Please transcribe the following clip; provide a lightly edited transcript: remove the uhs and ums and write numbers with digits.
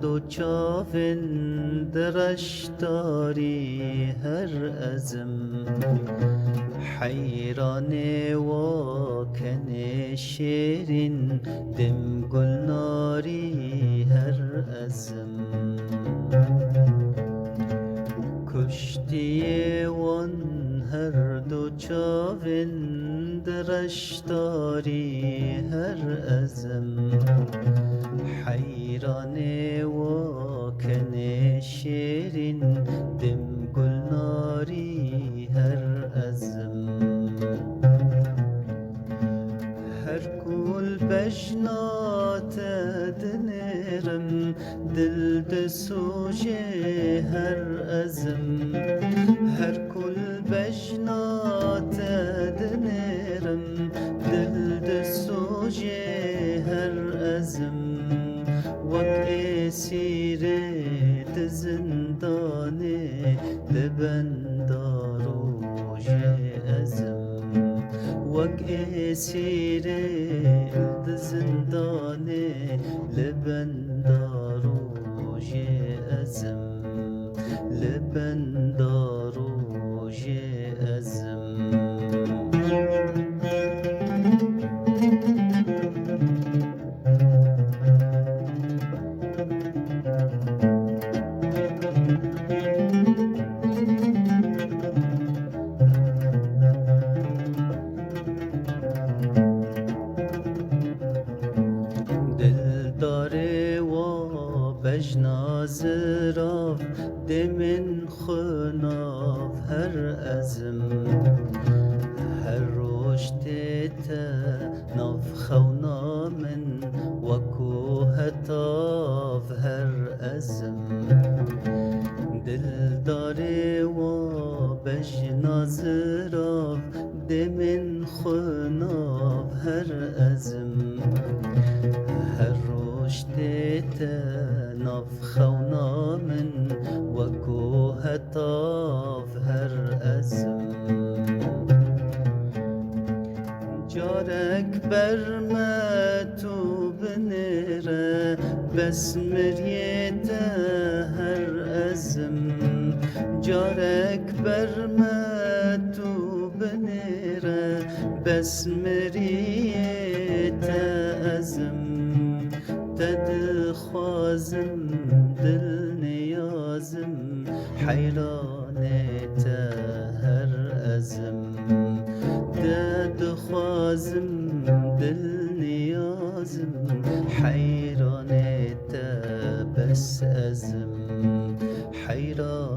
دو چاوین درش داری هر ازم حیران و کن شیرین دم گلناری هر ازم کشتی وان هر دو چاوین درش داری هر ازم حیران و کن شیرین دم گلناری هر ازم هر کل بجنات دنرم دل دسوجه هر ازم هر کل بجنات دنرم دل دسوجه هر ازم وک اسیر زندان لبندارو ازم وک اسیر زندان لبندارو ازم لبندارو ازم داره و بجناز راف دمن خناف هر ازم هر رشت ناف خونا من وکو هتاف هر ازم دل داره و بجناز راف دمن خناف هر ازم هر رشت ناف خونا من وکو هتاف هر ازم جارک برمتو بنره بس مریت هر ازم جارک برمتو بنره بس مریت ازم دد خوازم دل نیازم حیرانت هر ازم دد خوازم دل نیازم حیرانت بس ازم حیران